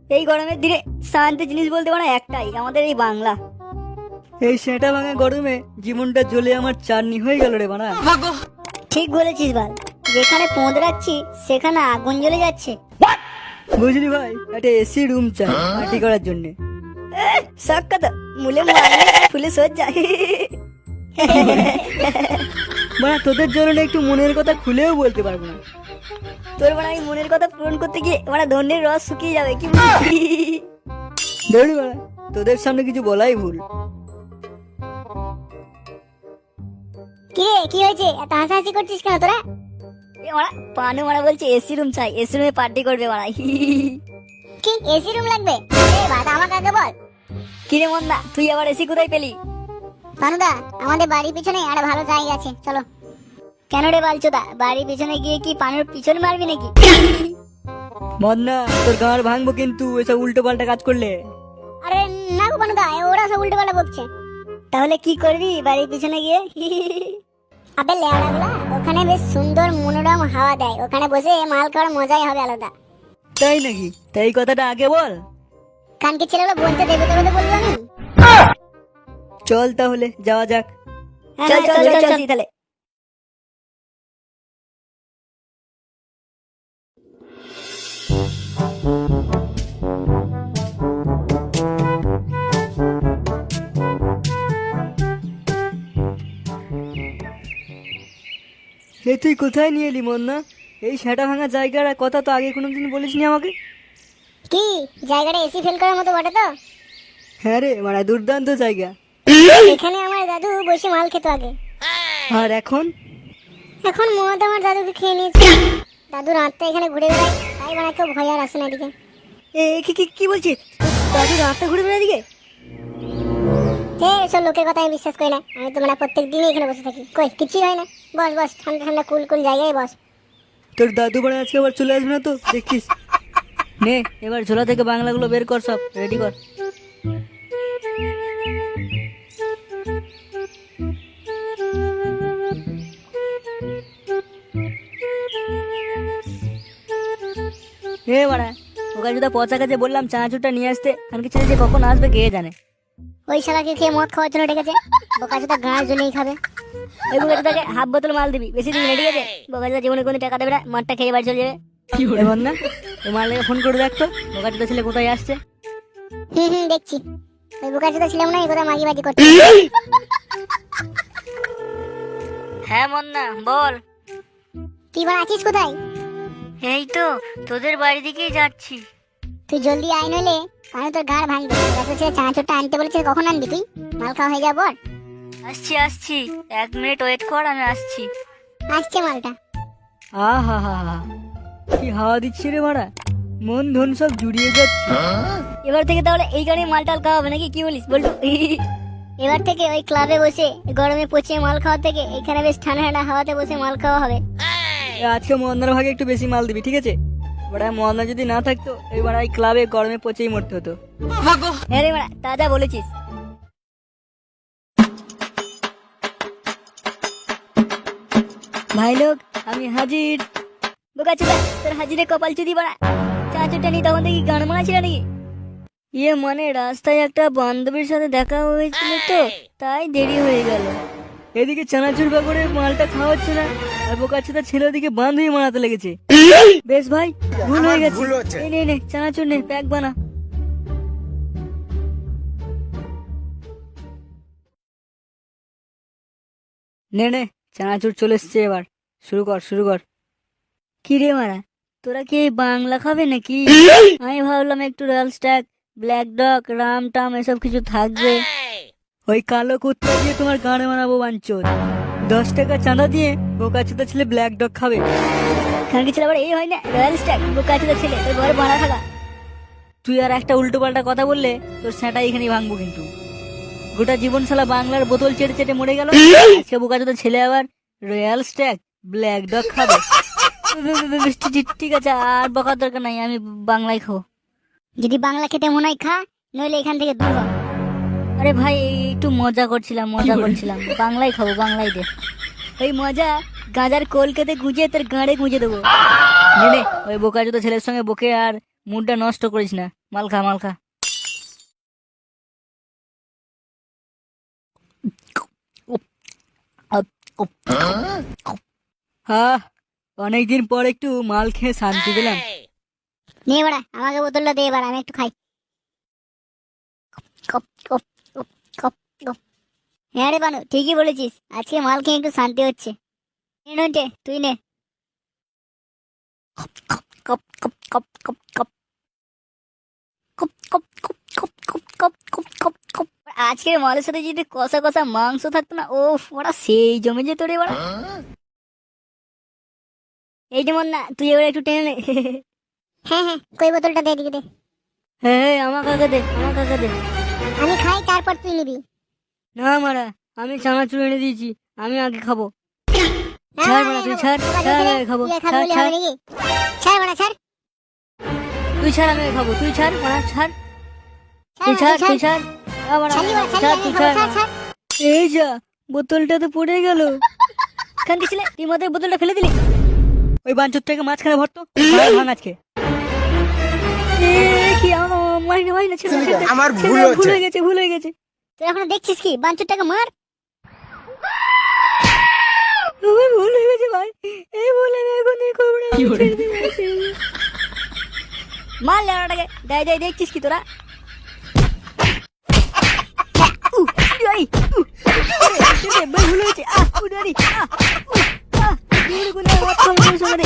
এই গরমের দিনে শান্তি জিনিস বলতে পারে একটাই, আমাদের এই বাংলা। এই সেটা ভাঙা গরমে জীবনটা জ্বলে আমার চাটনি হয়ে গেল রে বানা। ঠিক বলেছিস ভাই, যেখানে পোঁদ রাখছি সেখানে আগুন জ্বলে যাচ্ছে। বুঝলি ভাই, একটা এসি রুম চাই পার্টি করার জন্য। সাক্ষাৎ মুলে মারলে ফুলে সজ্জা। মানে তোদের জন্য না একটু মনের কথা খুলেও বলতে পারবো না। তোর মানে আমি মনের কথা পূরণ করতে গিয়ে মানে ধন্যের রস শুকিয়ে যাবে কি বলিস? ধরি বাড়া, তোদের সামনে কিছু বলাই ভুল। কি রে, কি হয়েছে? এত হাসাহাসি করছিস কেন তোরা? পানু মারা বলছে এসি রুম চাই, এসি রুমে পার্টি করবে মারা। কি এসি রুম লাগবে? আমাকে আগে বল। কি রে মন্দা, তুই আবার এসি কোথায় পেলি? পানুদা, আমাদের বাড়ির পিছনে একটা ভালো জায়গা আছে, চলো। কেন রে বালচোদা, বাড়ির পিছনে গিয়ে কি পানুর পিছন মারবি নাকি? মদনা, তোর গাঁড় ভাঙবো কিন্তু এসব উল্টো পাল্টা কাজ করলে। আরে না গো পানুদা, ওরা সব উল্টো পাল্টা বকছে। তাহলে কি করবি বাড়ির পিছনে গিয়ে? আবে লেওড়াগুলা, ওখানে বেশ সুন্দর মনোরম হাওয়া দেয়, ওখানে বসে মাল খাওয়ার মজাই হবে আলাদা। তাই নাকি? তাই এই কথাটা আগে বল। কানকে ছেলেগুলো বলতে দেবে তোর বলবো আমি। চল তাহলে যাওয়া যাক। চল চল চল চল তাহলে। এ তুই কোথায় নিয়ে এলি মদনা? এই সেটা ভাঙা জায়গার কথা তো আগে কোনোদিন বলিসনি আমাকে। কি জায়গাটা এসি ফেল করার মতো বটে তো? হ্যাঁ রে, মানে দুর্দান্ত জায়গা। এখানে আমার দাদু বসে মাল খেত আগে। আর এখন? এখন মদ আমার দাদুকে খেয়ে নিয়েছে। দাদু রাতটা এখানে ঘুরে বেড়ায়, তাই মানে কেউ ভয় আর আসে না এদিকে। কি কি কি বলছিস? দাদু রাস্তা ঘুরে বেড়ায় দিকে? এসব লোকের কথা আমি বিশ্বাস করি না। আমি তো মানে প্রত্যেক দিনই এখানে বসে থাকি, কই কিছুই হয় না। বস বস, ঠান্ডা ঠান্ডা কুল কুল জায়গায় বস। তোর দাদু মানে আজকে আবার চলে আসবে না তো, দেখিস। নে এবার ঝোলা থেকে বাংলাগুলো বের কর, সব রেডি কর। বাড়া, ওকে যদি পচা কাছে বললাম চানাচুরটা নিয়ে আসতে, কানকে ছেলে যে কখন আসবে কে জানে। ওই শালাকে খেয়ে মদ খাওয়ার জন্য ডেকেছে, বোকাচোদা গাঁড় জ্বলেই খাবে। ওই বোকাচোদাকে হাফ বোতল মাল দিবি, বেশি দিবি না, ঠিক আছে? বোকাচোদা জীবনে কোনো টাকা দেবে না, মাঠটা খেয়ে বাড়ি চলে যাবে। এবার না ওই মালটাকে ফোন করে দেখতো বোকাচোদা ছেলে কোথায় আসছে। দেখছি। ওই বোকাচোদা ছিলাম না, এই কথা মাগি বাজি করতে। হ্যাঁ মন্না বল। তুই এবার আছিস কোথায়? এই তো তোদের বাড়ি দিকেই যাচ্ছি। তুই জলদি আয়, নইলে কারণ তোর গাড় ভাঙবে। চানাচুরটা আনতে বলেছে, কখন আনবি তুই? মাল খাওয়া হয়ে যাওয়ার পর। আসছি আসছি, 1 মিনিট ওয়েট কর, আমি আসছি। আসছে মালটা। আহা হা হা, কি হাওয়া দিচ্ছে রে মারা, মন ধন সব জুড়িয়ে যাচ্ছে। এবার থেকে তাহলে এই গাড়ি মালটাল খাওয়া হবে নাকি, কি বলিস বলতো? এবার থেকে ওই ক্লাবে বসে গরমে পচিয়ে মাল খাওয়া থেকে এখানে বেশ ঠান্ডা ঠান্ডা হাওয়াতে বসে মাল খাওয়া হবে। আজকে মন্নার ভাগে একটু বেশি মাল দিবি, ঠিক আছে? বড়া মন্না যদি না থাকতো এবার এই ক্লাবে গরমে পচেই মরতে হতো। হ্যাঁ রে মারা, তাজা বলেছিস। ভাই লোক, আমি হাজির। বোকাচোদা, তোর হাজিরে কপাল চুদি বাড়া। চানাচুরটা নিয়ে তখন দেখি গান মারা ছিল নাকি? মানে রাস্তায় একটা বান্ধবীর সাথে দেখা হয়েছিল তো, তাই দেরি হয়ে গেল। এদিকে চানাচুর বাগরে মালটা খাওয়াচ্ছে না, আর বোকাচ্ছেটা ছেলে ওদিকে বান্ধবী মারাতে লেগেছে। বেশ ভাই, ভুল হয়ে গেছে। এই নে নে চানাচুর নে, প্যাক বানা। নে নে চানাচুর চলে এসছে, এবার শুরু কর শুরু কর। কি রে মারা, তোরা কি এই বাংলা খাবে নাকি? আমি ভাবলাম একটু royal stag, black dog, Ram টাম এসব কিছু থাকবে। ওই কালো কুত্তা দিয়ে তোমার গানে মানাবো বাঞ্চোদ। 10 টাকা চাঁদা দিয়ে বোকাচোদা ছেলে ব্ল্যাক ডগ খাবে। খানকি ছেলে আবার এই হয় না, রয়্যাল স্ট্যাগ, বোকাচোদা ছেলে, তোর ঘরে ভাড়া থাকা। তুই আর একটা উল্টো পাল্টা কথা বললে তোর সেটা এখানেই ভাঙবো কিন্তু। গোটা জীবন শালা বাংলার বোতল চেটে চেটে মরে গেল, আজকে বোকাচোদা ছেলে আবার রয়্যাল স্ট্যাগ, ব্ল্যাক ডগ খাবে। ঠিক আছে, আর বকার দরকার নাই, আমি বাংলায় খাবো। যদি বাংলা খেতে মনে হয় খা, নইলে এখান থেকে দূর হ। আরে ভাই একটু মজা করছিলাম বাংলায় খাবো, বাংলায় দে। ওই মজা গাঁজার কলকাতে গুঁজে তোর গাঁড়ে গুঁজে দেবো। ওই বোকাচোদা ছেলের সঙ্গে বকে আর মুডটা নষ্ট করিস না। মাল খা মাল খা। হ্যাঁ, অনেকদিন পর একটু মাল খেয়ে শান্তি পেলাম। নিয়ে বাড়া আমাকে বোতলটা দে এবার, আমি একটু খাই। কপ কপ কপ কপ কপ। হ্যাঁ রে বানু, ঠিকই বলেছিস, আজকে মাল খেয়ে একটু শান্তি হচ্ছে। নে নন্টে, তুই নে। কপ কপ কপ কপ কপ কপ কপ কপ কপ কপ কপ কপ কপ কপ কপ। আজকের মালের সাথে যদি কষা কষা মাংস থাকতো না, ও ওরা সেই জমে যেত রে বাড়া। এই যেমন না, তুই এবার একটু টেনে নে। হ্যাঁ হ্যাঁ, কই বোতলটা দে দিকে দে। হ্যাঁ, আমার কাকা দে, আমার কাকা দে। আমি খাই, তারপর তুই নিবি। না মারা, আমি চানাচুর এনে দিয়েছি, আমি আগে খাবো। ছাড় মারা, তুই ছাড়, ছাড় আমি আগে খাবো। ছাড় ছাড়, ছাড় বাড়া ছাড়। তুই ছাড় আমি আগে খাবো, তুই ছাড় মারা, ছাড়। তুই ছাড়, তুই ছাড়। ছাড়, তুই ছাড়। এই যা, বোতলটা তো পড়ে গেল। খান দিছিলে তুই মাথায় বোতলটা ফেলে দিলি। ওই বাঞ্চুরটাকে মাঝখানে ভরতো, ভাঙ আজকে। এ কি, মারি না, ছেড়ে দে, ছেড়ে দে। আমার ছেড়ে ভুল দে, হচ্ছে। ভুল হয়ে গেছে, ভুল হয়ে গেছে। তুই এখন দেখছিস কি? বাঞ্চুরটাকে মার। আমার ভুল হয়ে গেছে ভাই, এই ভুল আমি এখন এই করবো না। ছেড়ে দে, ছেড়ে দে। মার লেওড়াটাকে। দেয় দেয়, দেখছিস কি তোরা? এই, ছেড়ে দে, ভুল হয়েছে। উড়ারি, উড়ে কোনে হাত খাবে সঙ্গে রে।